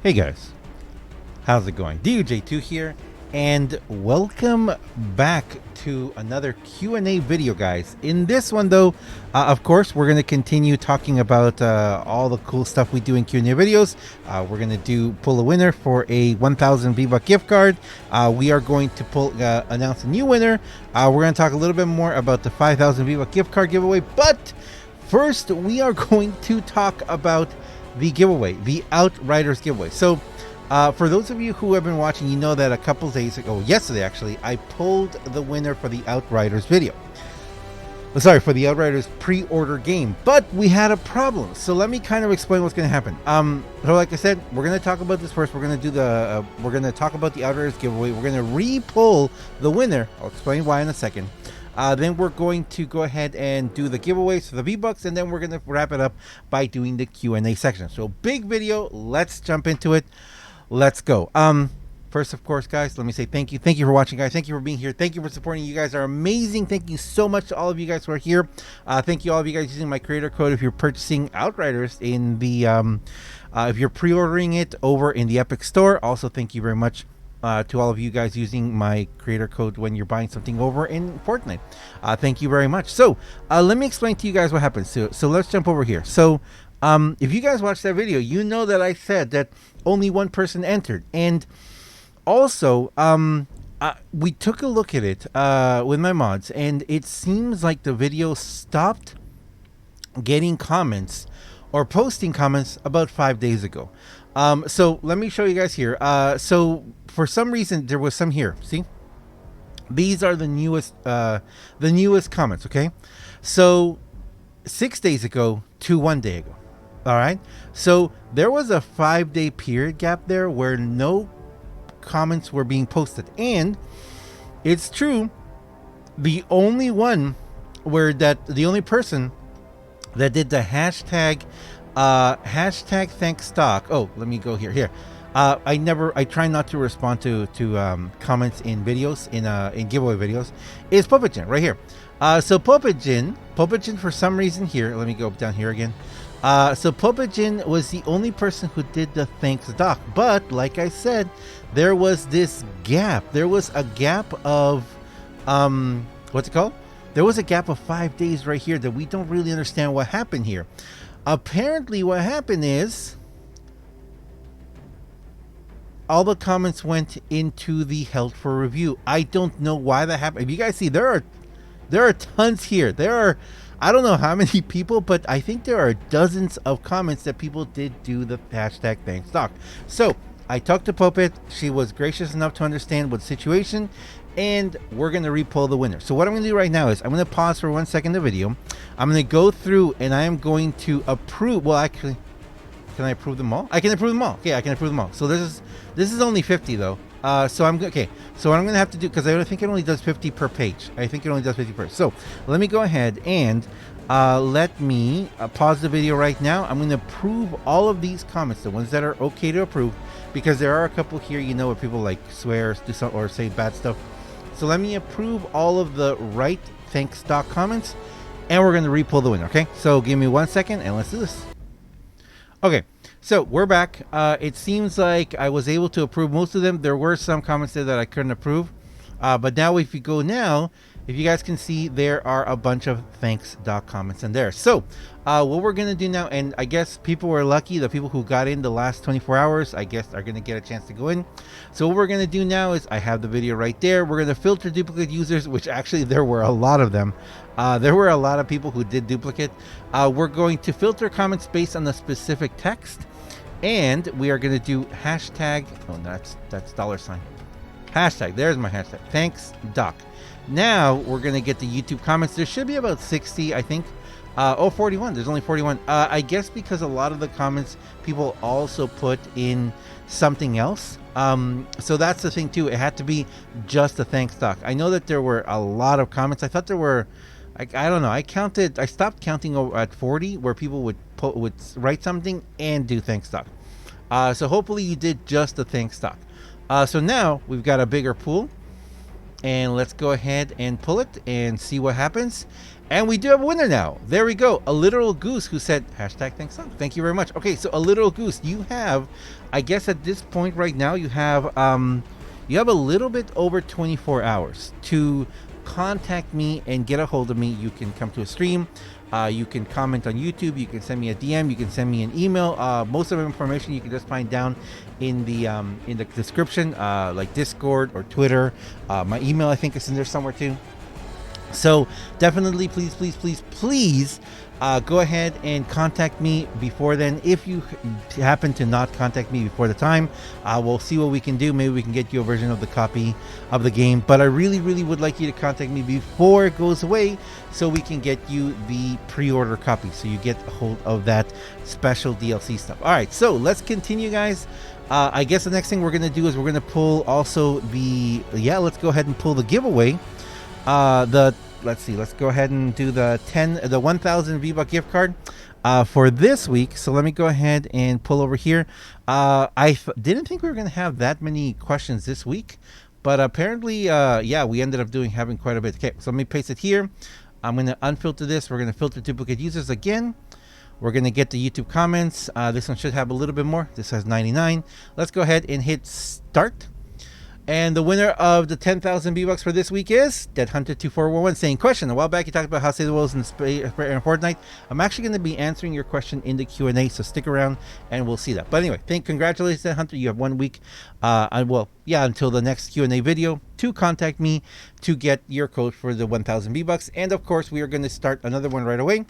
Hey guys, how's it going? Duj2 here, and welcome back to another Q&A video, guys. In this one though, of course, we're going to continue talking about all the cool stuff we do in Q&A videos. We're going to pull a winner for a 1,000 V-Buck gift card. We are going to announce a new winner. We're going to talk a little bit more about the 5,000 V-Buck gift card giveaway, but first we are going to talk about the giveaway, the Outriders giveaway. So for those of you who have been watching, you know that a couple days ago, yesterday actually, I pulled the winner for the Outriders video. Sorry, for the Outriders pre-order game, but we had a problem. So let me kind of explain what's going to happen. So like I said, we're going to talk about this first. We're going to do we're going to talk about the Outriders giveaway. We're going to re-pull the winner. I'll explain why in a second. Then we're going to go ahead and do the giveaways for the V-Bucks, and then we're going to wrap it up by doing the Q&A section. So big video. Let's jump into it. Let's go. First, of course, guys, let me say thank you. Thank you for watching, guys. Thank you for being here. Thank you for supporting. You guys are amazing. Thank you so much to all of you guys who are here. Thank you all of you guys using my creator code if you're purchasing Outriders in the if you're pre-ordering it over in the Epic Store. Also, thank you very much to all of you guys using my creator code when you're buying something over in Fortnite. Thank you very much. So let me explain to you guys what happens. So let's jump over here. So if you guys watched that video, you know that I said that only one person entered, and also we took a look at it with my mods, and it seems like the video stopped getting comments or posting comments about 5 days ago. So let me show you guys here. So for some reason there was some here. See, these are the newest comments. Okay, so 6 days ago to 1 day ago. All right, so there was a 5-day period gap there where no comments were being posted, and it's true, the only person that did the hashtag thanks stock. Oh, let me go here. I try not to respond to comments in videos, in giveaway videos. Is Puppetjin right here. So Puppetjin for some reason here, let me go down here again. So Puppetjin was the only person who did the thanks doc, but like I said, there was this gap. There was a gap of what's it called? There was a gap of 5 days right here that we don't really understand what happened here. Apparently what happened is all the comments went into the held for review. I don't know why that happened. If you guys see, there are tons here. I don't know how many people, but I think there are dozens of comments that people did do the hashtag thanks doc. So I talked to Puppet. She was gracious enough to understand what the situation, and we're going to re-pull the winner. So what I'm going to do right now is I'm going to pause for 1 second the video. I'm going to go through and I am going to approve. Well, actually, can I approve them all? I can approve them all. Okay, I can approve them all. So this is only 50 though. So I'm okay. So what I'm gonna have to do, because I think it only does 50 per page. I think it only does 50 per. So let me go ahead and let me pause the video right now. I'm gonna approve all of these comments, the ones that are okay to approve, because there are a couple here, you know, where people like swear, do some, or say bad stuff. So let me approve all of the right thanks doc comments, and we're gonna re-pull the winner. Okay. So give me 1 second and let's do this. Okay. So we're back. It seems like I was able to approve most of them. There were some comments there that I couldn't approve. But now if you go now, if you guys can see, there are a bunch of thanks doc comments in there. So what we're going to do now, and I guess people were lucky, the people who got in the last 24 hours, I guess are going to get a chance to go in. So what we're going to do now is I have the video right there. We're going to filter duplicate users, which actually there were a lot of them. There were a lot of people who did duplicate. We're going to filter comments based on the specific text. And we are going to do hashtag, oh, that's dollar sign. Hashtag, there's my hashtag, thanks doc. Now we're going to get the YouTube comments. There should be about 60, I think. 41, there's only 41. I guess because a lot of the comments people also put in something else. So that's the thing too. It had to be just a thanks doc. I know that there were a lot of comments. I thought there were, I don't know. I stopped counting at 40 where people would write something and do thanks doc. So hopefully you did just the thanks doc. So now we've got a bigger pool, and let's go ahead and pull it and see what happens. And we do have a winner now. There we go. A literal goose who said hashtag thanks so. Thank you very much. Okay, so a literal goose, you have, I guess at this point right now, you have a little bit over 24 hours to contact me and get a hold of me. You can come to a stream. You can comment on YouTube. You can send me a DM. You can send me an email. Most of the information you can just find down in the description, like Discord or Twitter. My email, I think, is in there somewhere too. So definitely, please go ahead and contact me before then. If you happen to not contact me before the time, we'll see what we can do. Maybe we can get you a version of the copy of the game, but I really would like you to contact me before it goes away so we can get you the pre-order copy, so you get a hold of that special DLC stuff. All right, so let's continue, guys. I guess the next thing we're gonna do is we're gonna pull also let's go ahead and pull the giveaway. Let's see, let's go ahead and do the 1000 V-Buck gift card for this week. So let me go ahead and pull over here. I didn't think we were going to have that many questions this week, but apparently, we ended up having quite a bit. Okay, so let me paste it here. I'm going to unfilter this. We're going to filter duplicate users again. We're going to get the YouTube comments. This one should have a little bit more. This has 99. Let's go ahead and hit start. And the winner of the 10,000 V-Bucks for this week is DeadHunter2411 saying, question, a while back you talked about how safe it was in Fortnite. I'm actually going to be answering your question in the Q&A, so stick around and we'll see that. But anyway, congratulations, DeadHunter. You have 1 week, until the next Q&A video to contact me to get your code for the 1,000 V-Bucks. And of course, we are going to start another one right away.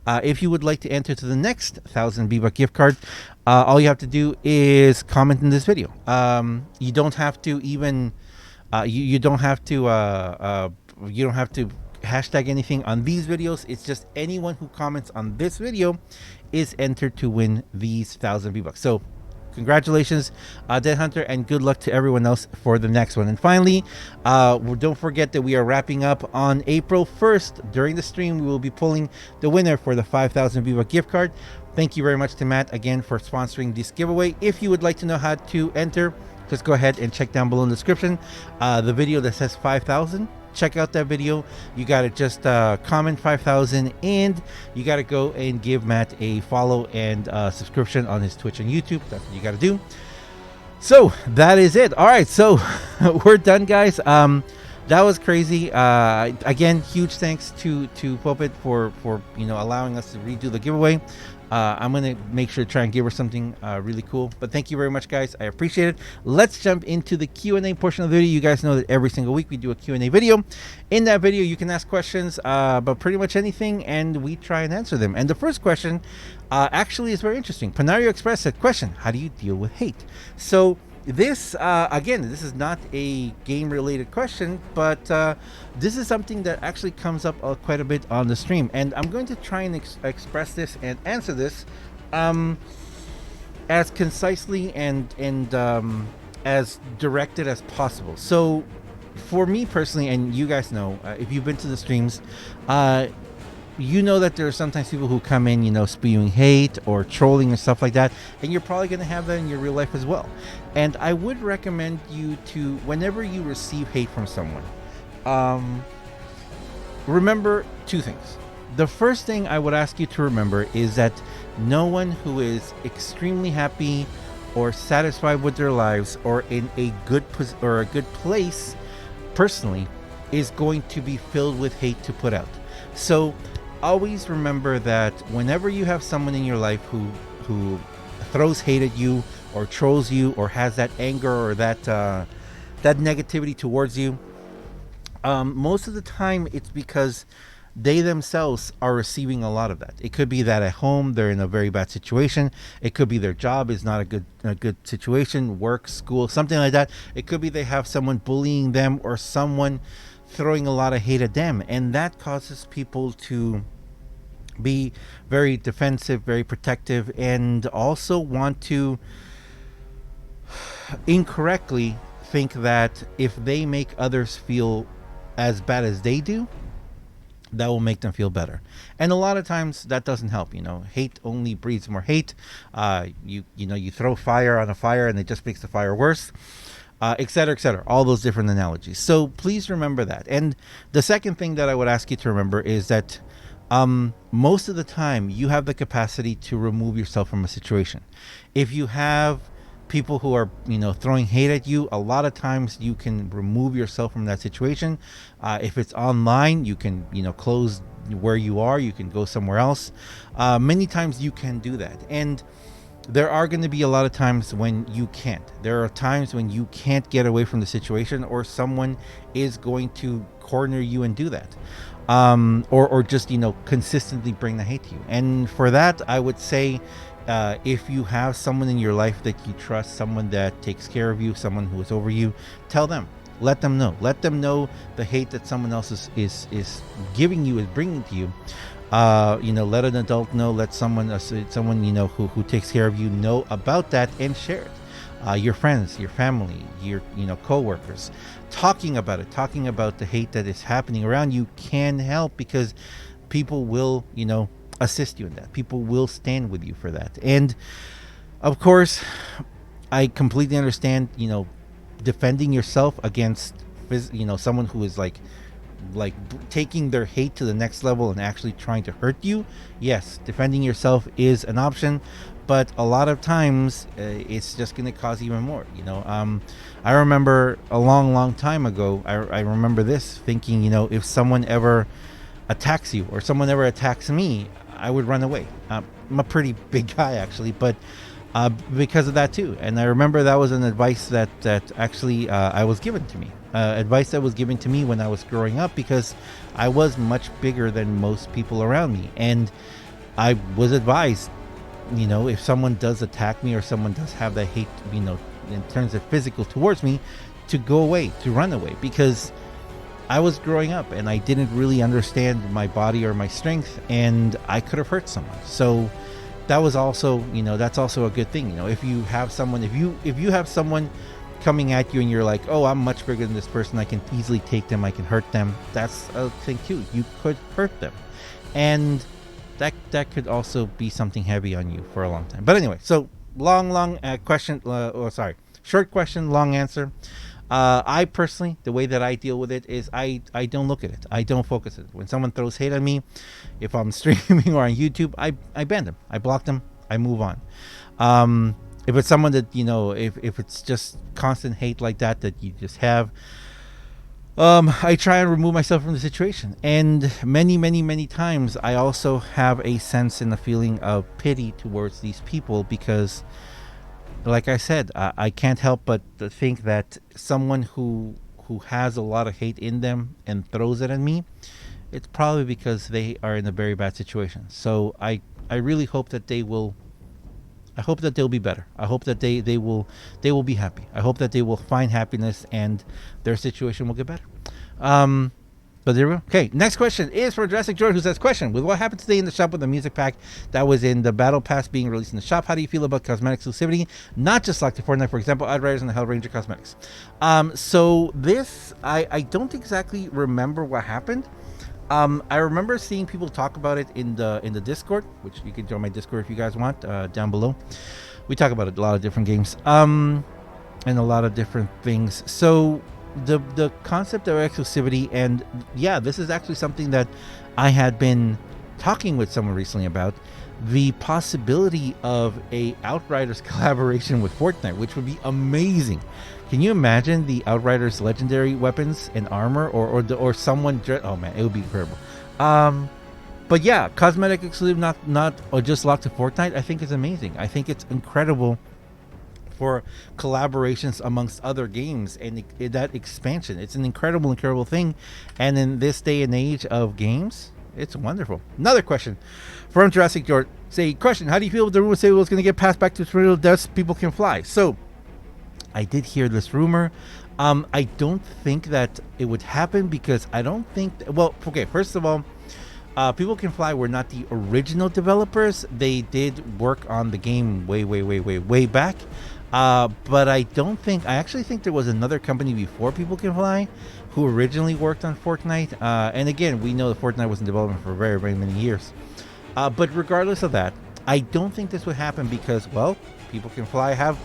If you would like to enter to the next 1,000 V-Buck gift card, all you have to do is comment in this video. You don't have to even you don't have to hashtag anything on these videos. It's just anyone who comments on this video is entered to win these 1,000 V-Bucks. So congratulations, Dead Hunter, and good luck to everyone else for the next one. And finally, don't forget that we are wrapping up on April 1st. During the stream, we will be pulling the winner for the 5,000 V-Buck gift card. Thank you very much to Matt again for sponsoring this giveaway. If you would like to know how to enter, just go ahead and check down below in the description the video that says 5,000. Check out that video. You got to just comment 5,000, and you got to go and give Matt a follow and subscription on his Twitch and YouTube. That's what you got to do. So that is it. All right, so we're done, guys. That was crazy. Again, huge thanks to Puppet for allowing us to redo the giveaway. I'm gonna make sure to try and give her something really cool. But thank you very much, guys. I appreciate it. Let's jump into the Q&A portion of the video. You guys know that every single week we do a Q&A video. In that video, you can ask questions about pretty much anything, and we try and answer them. And the first question actually is very interesting. Panario Express said, question, how do you deal with hate? So this, again, this is not a game-related question, but this is something that actually comes up quite a bit on the stream. And I'm going to try and express this and answer this as concisely and as directed as possible. So for me personally, and you guys know, if you've been to the streams, you know that there are sometimes people who come in, spewing hate or trolling and stuff like that, and you're probably going to have that in your real life as well. And I would recommend you to, whenever you receive hate from someone, remember two things. The first thing I would ask you to remember is that no one who is extremely happy or satisfied with their lives or in a good place personally is going to be filled with hate to put out. So always remember that whenever you have someone in your life who throws hate at you or trolls you or has that anger or that negativity towards you, most of the time it's because they themselves are receiving a lot of that. It could be that at home they're in a very bad situation. It could be their job is not a good situation, work, school, something like that. It could be they have someone bullying them or someone throwing a lot of hate at them, and that causes people to be very defensive, very protective, and also want to incorrectly think that if they make others feel as bad as they do, that will make them feel better. And a lot of times that doesn't help. Hate only breeds more hate. You throw fire on a fire and it just makes the fire worse. et cetera, et cetera. All those different analogies. So please remember that. And the second thing that I would ask you to remember is that most of the time you have the capacity to remove yourself from a situation. If you have people who are, throwing hate at you, a lot of times you can remove yourself from that situation. If it's online, you can, close where you are. You can go somewhere else. Many times you can do that. And there are going to be a lot of times when you can't. There are times when you can't get away from the situation, or someone is going to corner you and do that. Or just, consistently bring the hate to you. And for that, I would say, if you have someone in your life that you trust, someone that takes care of you, someone who is over you, tell them. Let them know. Let them know the hate that someone else is giving you, is bringing to you. Let an adult know. Let someone who takes care of you know about that, and share it. Your friends, your family, your co-workers, talking about the hate that is happening around you can help, because people will assist you in that. People will stand with you for that. And of course, I completely understand defending yourself against someone who is like taking their hate to the next level and actually trying to hurt you. Yes, defending yourself is an option, but a lot of times it's just going to cause even more. I remember a long time ago, I remember this, thinking, if someone ever attacks you or someone ever attacks me, I would run away. I'm a pretty big guy, actually, but because of that too. And I remember that was an advice that actually I was given to me. Advice that was given to me when I was growing up, because I was much bigger than most people around me. And I was advised, if someone does attack me or someone does have that hate, in terms of physical towards me, to go away, to run away, because I was growing up and I didn't really understand my body or my strength, and I could have hurt someone. So that was also, that's also a good thing. If you have someone, if you have someone coming at you and you're like, oh, I'm much bigger than this person, I can easily take them, I can hurt them, that's a thing too. You could hurt them, and that could also be something heavy on you for a long time. But anyway, so long question, short question, long answer. I personally, the way that I deal with it is I don't look at it. I don't focus it. When someone throws hate at me, if I'm streaming or on YouTube, I ban them. I block them. I move on. If it's someone that, if it's just constant hate like that you just have, I try and remove myself from the situation. And many times I also have a sense and a feeling of pity towards these people, because like I said, I can't help but to think that someone who has a lot of hate in them and throws it at me, it's probably because they are in a very bad situation. So I really hope that they'll be better. I hope that they will be happy. I hope that they will find happiness and their situation will get better. But there we go. Okay, next question is for Jurassic George, who says, question, with what happened today in the shop with the music pack that was in the Battle Pass being released in the shop, how do you feel about cosmetic exclusivity, not just locked to Fortnite, for example, Outriders and the Hellranger cosmetics? So this, I don't exactly remember what happened. I remember seeing people talk about it in the Discord, which you can join my Discord if you guys want, down below. We talk about a lot of different games, and a lot of different things. So the concept of exclusivity, and yeah, this is actually something that I had been talking with someone recently about, the possibility of a Outriders collaboration with Fortnite, which would be amazing. Can you imagine the Outriders legendary weapons and armor, or someone? Oh man, it would be incredible. But yeah, cosmetic exclusive, not or just locked to Fortnite. I think it's amazing. I think it's incredible for collaborations amongst other games and that expansion. It's an incredible thing. And in this day and age of games, it's wonderful. Another question from Jurassic George. Say, question, how do you feel with the rumor say it was going to get passed back to Real Devs People Can Fly? So I did hear this rumor. I don't think that it would happen, because I don't think well, okay, first of all, People Can Fly were not the original developers. They did work on the game way back. But I actually think there was another company before People Can Fly who originally worked on Fortnite. And again, we know that Fortnite was in development for very many years. But regardless of that, I don't think this would happen because, well, People Can Fly have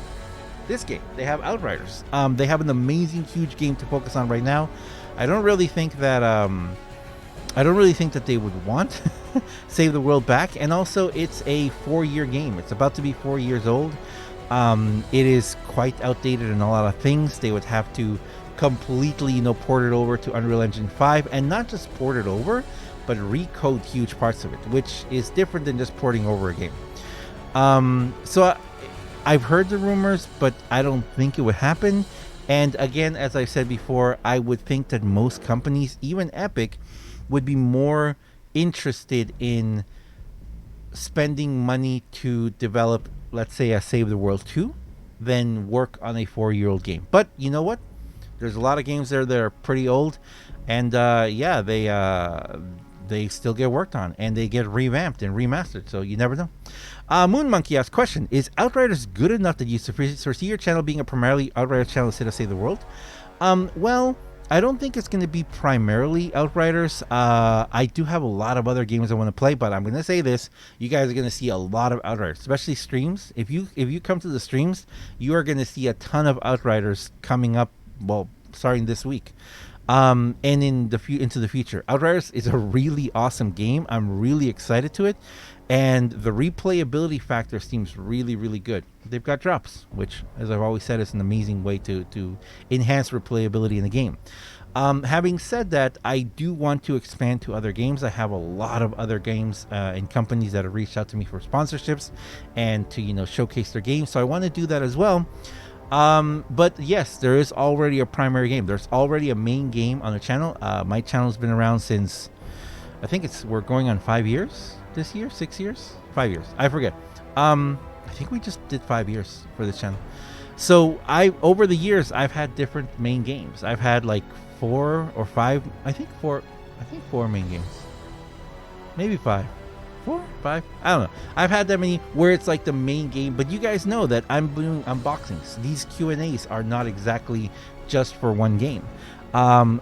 this game. They have Outriders. They have an amazing, huge game to focus on right now. I don't really think that they would want Save the World back. And also, it's a 4-year game. It's about to be 4 years old. It is quite outdated in a lot of things. They would have to completely, port it over to Unreal Engine 5, and not just port it over, but recode huge parts of it, which is different than just porting over a game. I've heard the rumors, but I don't think it would happen. And again, as I said before, I would think that most companies, even Epic, would be more interested in spending money to develop, let's say, a Save the World 2 than work on a 4-year-old game. But you know what? There's a lot of games there that are pretty old, and they still get worked on, and they get revamped and remastered, so you never know. Moon Monkey asks, question, is Outriders good enough that you foresee your channel being a primarily Outriders channel instead of Save the World? Well, I don't think it's going to be primarily Outriders. I do have a lot of other games I want to play, but I'm going to say this. You guys are going to see a lot of Outriders, especially streams. If you come to the streams, you are going to see a ton of Outriders coming up, well, starting this week. And into the future. Outriders is a really awesome game. I'm really excited to it, and the replayability factor seems really, really good. They've got drops, which, as I've always said, is an amazing way to enhance replayability in the game. Having said that, I do want to expand to other games. I have a lot of other games and companies that have reached out to me for sponsorships and to showcase their games, so I want to do that as well. But yes, there is already a primary game. There's already a main game on the channel. My channel's been around since, I think we're going on 5 years this year, 6 years, 5 years. I forget. I think we just did 5 years for this channel. So over the years, I've had different main games. I've had like 4 or 5, I think four main games, maybe 5. 4, 5, I don't know. I've had that many where it's like the main game, but you guys know that I'm doing unboxings. These Q&As are not exactly just for one game.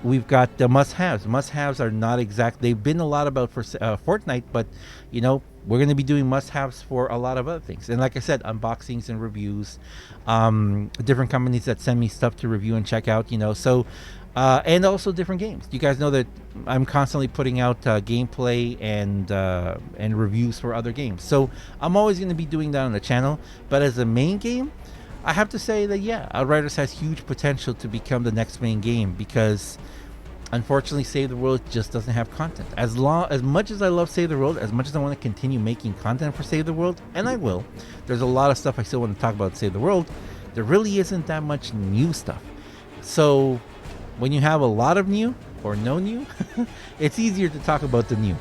We've got the must-haves. Must-haves are not exact. They've been a lot about for Fortnite, but we're going to be doing must-haves for a lot of other things. And like I said, unboxings and reviews, different companies that send me stuff to review and check out. So. And also different games. You guys know that I'm constantly putting out gameplay and reviews for other games. So I'm always going to be doing that on the channel. But as a main game, I have to say that Outriders has huge potential to become the next main game, because unfortunately Save the World just doesn't have content. As much as I love Save the World, as much as I want to continue making content for Save the World, and I will, there's a lot of stuff I still want to talk about Save the World. There really isn't that much new stuff. So when you have a lot of new or no new, it's easier to talk about the new.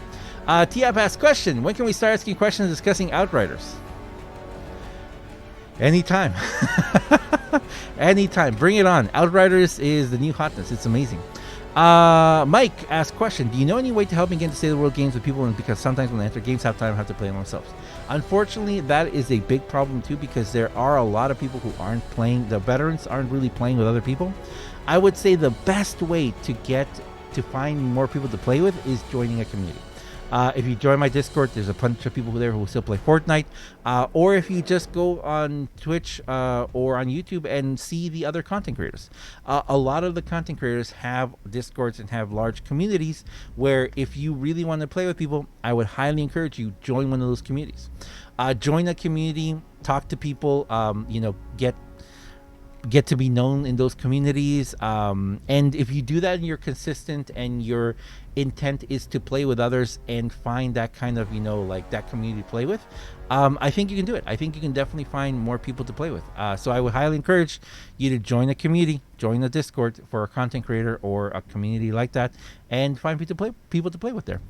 Tiap asks, question, when can we start asking questions discussing Outriders? Anytime. Anytime. Bring it on. Outriders is the new hotness. It's amazing. Mike asks, question, do you know any way to help me get into Save the World games with people? Because sometimes when I enter games half time, I have to play them themselves. Unfortunately, that is a big problem too, because there are a lot of people who aren't playing. The veterans aren't really playing with other people. I would say the best way to find more people to play with is joining a community. If you join my Discord, there's a bunch of people there who still play Fortnite. Or if you just go on Twitch or on YouTube and see the other content creators. A lot of the content creators have Discords and have large communities where if you really want to play with people, I would highly encourage you join one of those communities. Join a community, talk to people, get to be known in those communities, and if you do that and you're consistent and your intent is to play with others and find that kind of like that community to play with, I think you can do it. I think you can definitely find more people to play with. So I would highly encourage you to join a community, join a Discord for a content creator or a community like that, and find people to play with there.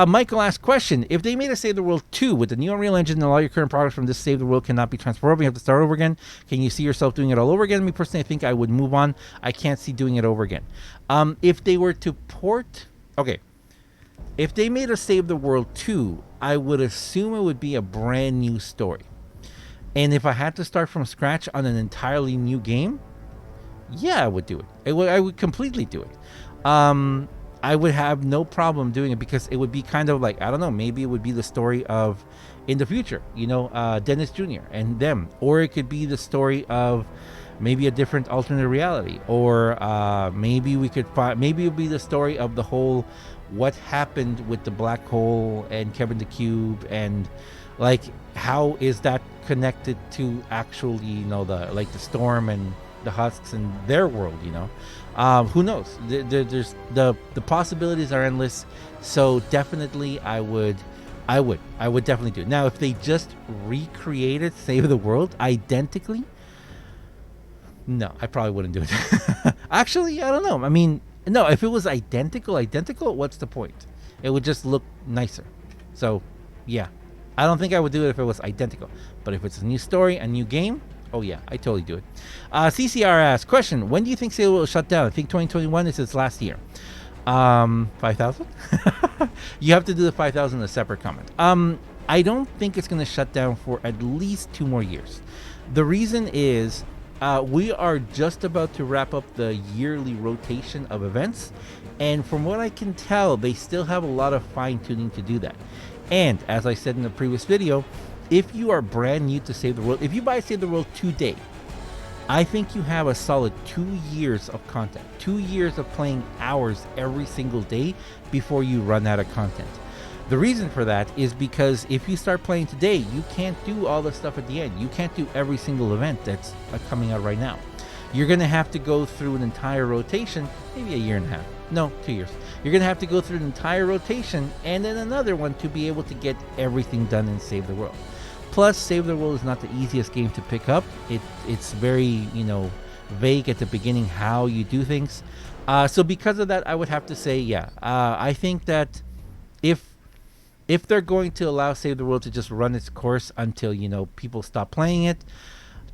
Michael asked, question, if they made a Save the World 2 with the new Unreal Engine and all your current products from this Save the World cannot be transferable, you have to start over again, can you see yourself doing it all over again? Me personally, I think I would move on. I can't see doing it over again. If they were to port, if they made a Save the World 2, I would assume it would be a brand new story. And if I had to start from scratch on an entirely new game, I would do it. I would completely do it. I would have no problem doing it, because it would be kind of like, I don't know, maybe it would be the story of, in the future, Dennis Jr. and them, or it could be the story of maybe a different alternate reality, or maybe we could find, maybe it would be the story of the whole, what happened with the black hole and Kevin the Cube, and like how is that connected to actually, the storm and the husks and their world, who knows? There's the possibilities are endless. So definitely I would definitely do it. Now, if they just recreated Save the World identically, no, I probably wouldn't do it. Actually, I don't know. I mean, no, if it was identical, what's the point? It would just look nicer. So, yeah. I don't think I would do it if it was identical. But if it's a new story, a new game, oh yeah, I totally do it. CCR asks, question, when do you think Sale will shut down? I think 2021 is its last year. 5,000? You have to do the 5,000 a separate comment. I don't think it's going to shut down for at least 2 more years. The reason is we are just about to wrap up the yearly rotation of events, and from what I can tell, they still have a lot of fine-tuning to do that. And as I said in the previous video, if you are brand new to Save the World, if you buy Save the World today, I think you have a solid 2 years of content, 2 years of playing hours every single day before you run out of content. The reason for that is because if you start playing today, you can't do all the stuff at the end. You can't do every single event that's coming out right now. You're going to have to go through an entire rotation, maybe a year and a half. No, 2 years. You're going to have to go through an entire rotation and then another one to be able to get everything done in Save the World. Plus, Save the World is not the easiest game to pick up. It's very, vague at the beginning how you do things. So because of that, I would have to say, yeah. I think that if they're going to allow Save the World to just run its course until, people stop playing it,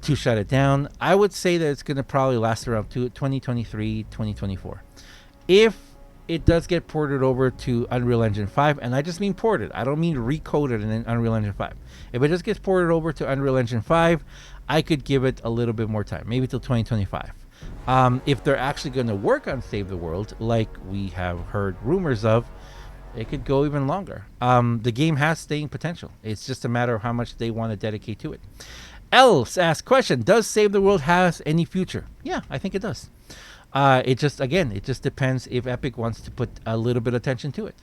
to shut it down, I would say that it's going to probably last around 2023, 2024. If it does get ported over to Unreal Engine 5, and I just mean ported, I don't mean recoded in Unreal Engine 5. If it just gets ported over to Unreal Engine 5, I could give it a little bit more time, maybe till 2025. If they're actually going to work on Save the World, like we have heard rumors of, it could go even longer. The game has staying potential. It's just a matter of how much they want to dedicate to it. Else asks, question, does Save the World have any future? Yeah, I think it does. It just depends if Epic wants to put a little bit of attention to it.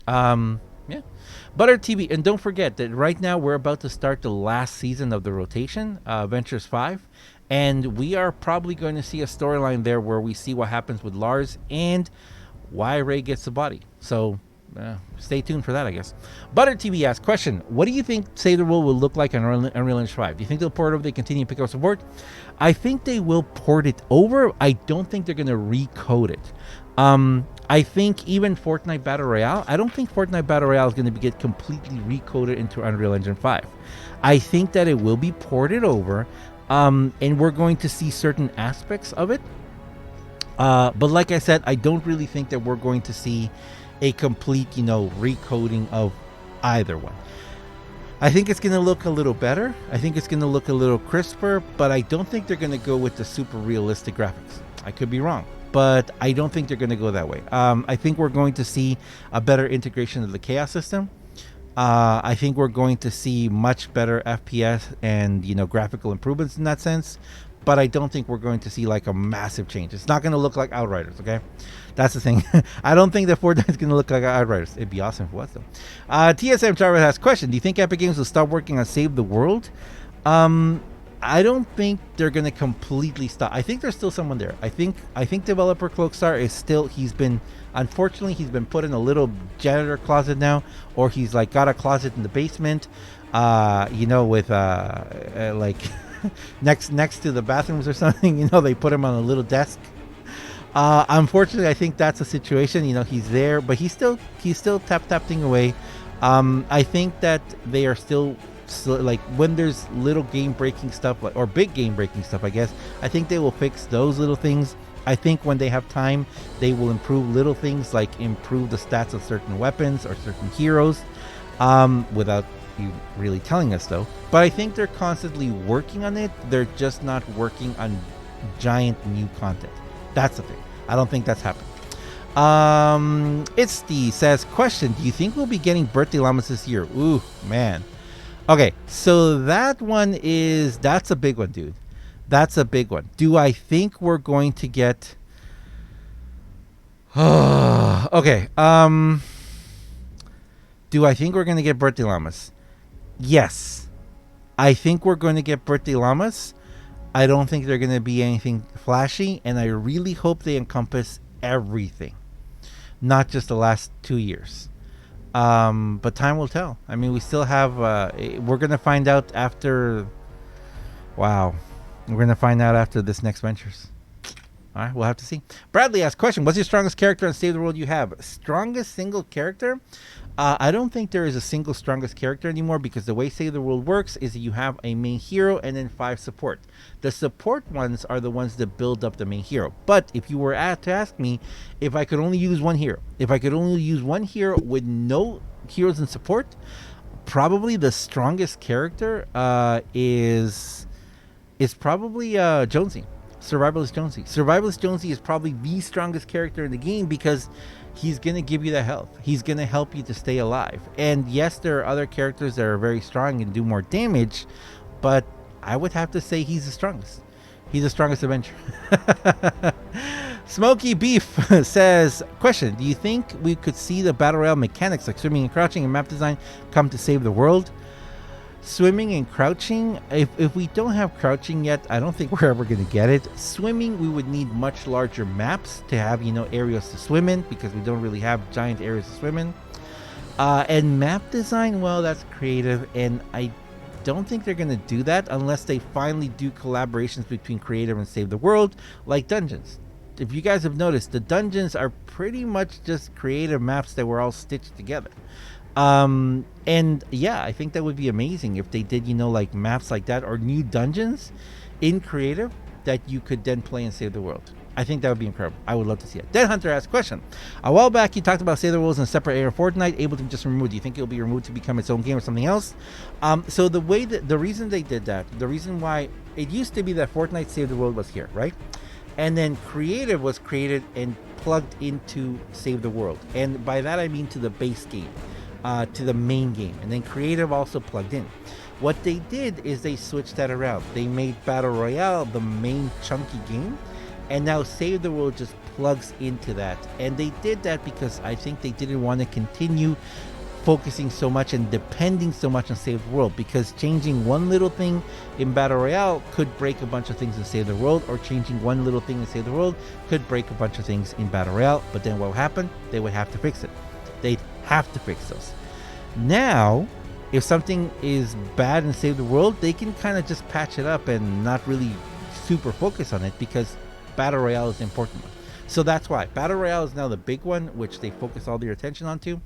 Yeah. Butter TV, and don't forget that right now we're about to start the last season of the rotation, Ventures 5, and we are probably going to see a storyline there where we see what happens with Lars and why Ray gets the body. So stay tuned for that, I guess. Butter TV asks, question, what do you think Save the World will look like on Unreal Engine 5? Do you think they'll port it over, they continue to pick up support? I think they will port it over. I don't think they're going to recode it. I think even Fortnite Battle Royale, I don't think Fortnite Battle Royale is going to get completely recoded into Unreal Engine 5. I think that it will be ported over, and we're going to see certain aspects of it. But like I said, I don't really think that we're going to see a complete, recoding of either one. I think it's going to look a little better. I think it's going to look a little crisper, but I don't think they're going to go with the super realistic graphics. I could be wrong, but I don't think they're going to go that way. I think we're going to see a better integration of the chaos system. I think we're going to see much better FPS and, graphical improvements in that sense. But I don't think we're going to see like a massive change. It's not going to look like Outriders, okay? That's the thing. I don't think that Fortnite is going to look like Outriders. It'd be awesome if it was, though. TSM Jarvis has a question. Do you think Epic Games will stop working on Save the World? I don't think they're going to completely stop. I think there's still someone there. I think developer Cloakstar is still, unfortunately, he's been put in a little janitor closet now, or he's like got a closet in the basement, with like next to the bathrooms or something. They put him on a little desk. Unfortunately, I think that's a situation. He's there, but he's still tapping away. I think that they are still like when there's little game breaking stuff, or big game breaking stuff, I guess, I think they will fix those little things. I think when they have time, they will improve little things like improve the stats of certain weapons or certain heroes, without you really telling us, though. But I think they're constantly working on it. They're just not working on giant new content. That's the thing. I don't think that's happening. It's the says question. Do you think we'll be getting birthday llamas this year? Ooh, man. Okay, so that's a big one, dude. That's a big one. Do I think we're going to get? Okay. Do I think we're going to get birthday llamas? Yes. I think we're going to get birthday llamas. I don't think they're going to be anything flashy, and I really hope they encompass everything, not just the last 2 years. But time will tell. I mean, we still have. We're going to find out after. Wow. We're going to find out after this next Ventures. All right, we'll have to see. Bradley asked question. What's your strongest character on Save the World you have? Strongest single character? I don't think there is a single strongest character anymore, because the way Save the World works is that you have a main hero and then 5 support. The support ones are the ones that build up the main hero. But if you were to ask me if I could only use one hero, with no heroes in support, probably the strongest character is probably Jonesy. Survivalist Jonesy. Survivalist Jonesy is probably the strongest character in the game, because he's going to give you the health. He's going to help you to stay alive. And yes, there are other characters that are very strong and do more damage, but I would have to say he's the strongest. He's the strongest Avenger. Smoky Beef says, question, do you think we could see the Battle Royale mechanics like swimming and crouching and map design come to Save the World? Swimming and crouching, if we don't have crouching yet, I don't think we're ever going to get it. Swimming, we would need much larger maps to have, areas to swim in, because we don't really have giant areas to swim in. And map design, well, that's creative, and I don't think they're going to do that unless they finally do collaborations between creative and Save the World, like dungeons. If you guys have noticed, the dungeons are pretty much just creative maps that were all stitched together. And yeah, I think that would be amazing if they did, like maps like that, or new dungeons in creative that you could then play and Save the World. I think that would be incredible. I would love to see it. Dead Hunter asked question. A while back, you talked about Save the World in a separate area of Fortnite, able to just remove. Do you think it'll be removed to become its own game or something else? So the reason they did that, the reason why it used to be that Fortnite Save the World was here, right? And then creative was created and plugged into Save the World. And by that, I mean to the base game. To the main game, and then creative also plugged in. What they did is they switched that around. They made Battle Royale the main chunky game, and now Save the World just plugs into that. And they did that because I think they didn't want to continue focusing so much and depending so much on Save the World, because changing one little thing in Battle Royale could break a bunch of things in Save the World, or changing one little thing in Save the World could break a bunch of things in Battle Royale. But then what would happen? They would have to fix it. They'd have to fix those. Now, if something is bad in Save the World, they can kind of just patch it up and not really super focus on it, because Battle Royale is the important one. So that's why Battle Royale is now the big one, which they focus all their attention onto.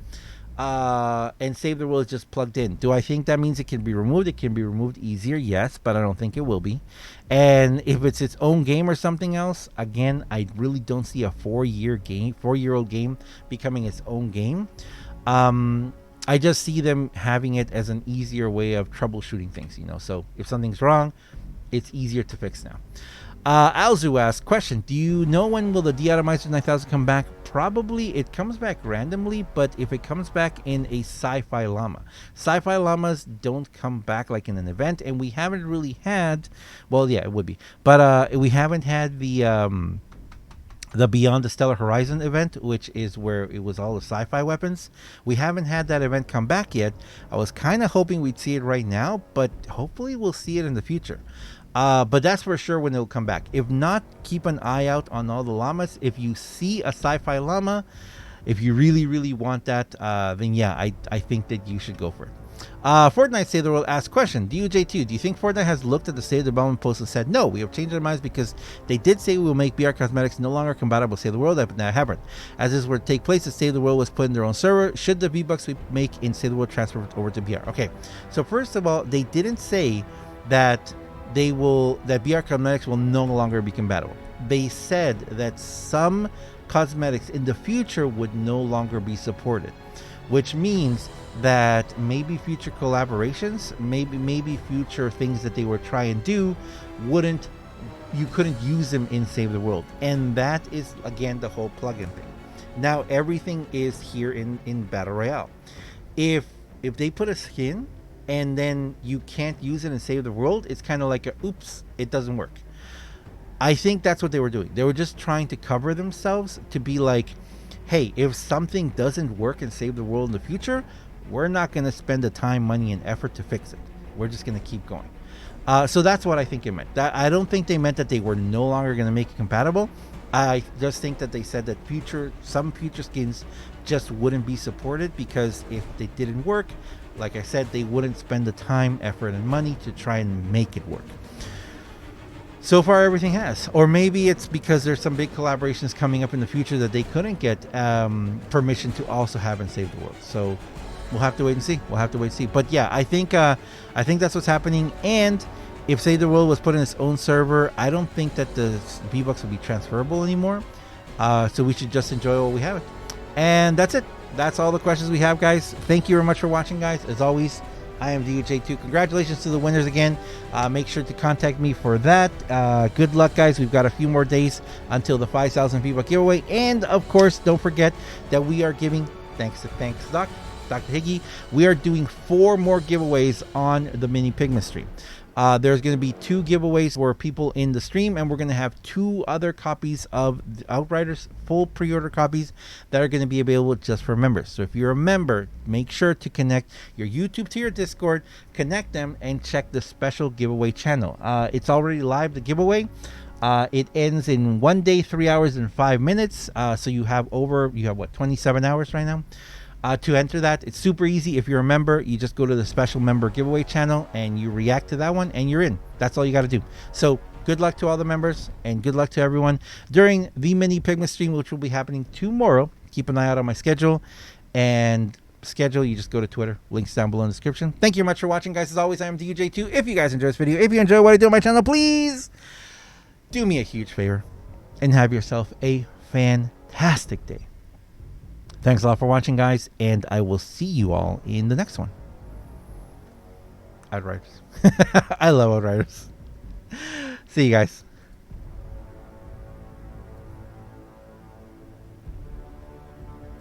And Save the World is just plugged in. Do I think that means it can be removed? It can be removed easier, yes, but I don't think it will be. And if it's its own game or something else, again, I really don't see a 4-year-old game becoming its own game. I just see them having it as an easier way of troubleshooting things, So if something's wrong, it's easier to fix now. Alzu asked, question, do you know when will the De-Atomizer 9000 come back? Probably it comes back randomly, but if it comes back in a sci-fi llama. Sci-fi llamas don't come back like in an event, and we haven't really had, well, yeah, it would be, but we haven't had the Beyond the Stellar Horizon event, which is where it was all the sci-fi weapons. We haven't had that event come back yet. I was kind of hoping we'd see it right now, but hopefully we'll see it in the future. But that's for sure when it'll come back. If not, keep an eye out on all the llamas. If you see a sci-fi llama, if you really, really want that, then yeah, I think that you should go for it. Fortnite Save the World asked question, Duj2, do you think Fortnite has looked at the Save the Development post and said, no, we have changed our minds because they did say we will make BR cosmetics no longer compatible with Save the World, but now haven't. As this were to take place, the Save the World was put in their own server. Should the V-Bucks we make in Save the World transfer over to BR? Okay, so first of all, they didn't say that that BR cosmetics will no longer be compatible. They said that some cosmetics in the future would no longer be supported, which means that maybe future collaborations, maybe future things that they were trying to do you couldn't use them in Save the World. And that is again the whole plugin thing. Now everything is here in Battle Royale. If they put a skin and then you can't use it and save the world, it's kind of like a oops, it doesn't work. I think that's what they were doing. They were just trying to cover themselves to be like, hey, if something doesn't work and save the world in the future, we're not going to spend the time, money, and effort to fix it. We're just going to keep going. So that's what I think it meant. I don't think they meant that they were no longer going to make it compatible. I just think that they said that some future skins just wouldn't be supported, because if they didn't work, like I said, they wouldn't spend the time, effort, and money to try and make it work. So far, everything has. Or maybe it's because there's some big collaborations coming up in the future that they couldn't get permission to also have and save the world. So we'll have to wait and see. But yeah, I think that's what's happening. And if Save the World was put in its own server, I don't think that the V-Bucks will be transferable anymore. So we should just enjoy what we have. And that's it. That's all the questions we have, guys. Thank you very much for watching, guys. As always, I am Duj2. Congratulations to the winners again. Make sure to contact me for that. Good luck, guys. We've got a few more days until the 5,000 V-Buck giveaway. And, of course, don't forget that we are giving, thanks Dr. Higgy, we are doing 4 more giveaways on the mini Pigma stream. There's going to be 2 giveaways for people in the stream, and we're going to have 2 other copies of the Outriders, full pre-order copies, that are going to be available just for members. So if you're a member, make sure to connect your YouTube to your Discord, connect them, and check the special giveaway channel. It's already live, the giveaway. It ends in 1 day, 3 hours, and 5 minutes. So you have what, 27 hours right now? To enter that. It's super easy. If you're a member, you just go to the special member giveaway channel and you react to that one and you're in. That's all you got to do. So good luck to all the members and good luck to everyone during the mini Pigma stream, which will be happening tomorrow. Keep an eye out on my schedule, and you just go to Twitter. Links down below in the description. Thank you very much for watching, guys. As always, I am DJ2. If you guys enjoy this video, if you enjoy what I do on my channel, please do me a huge favor and have yourself a fantastic day. Thanks a lot for watching, guys, and I will see you all in the next one. Outriders. I love Outriders. See you guys.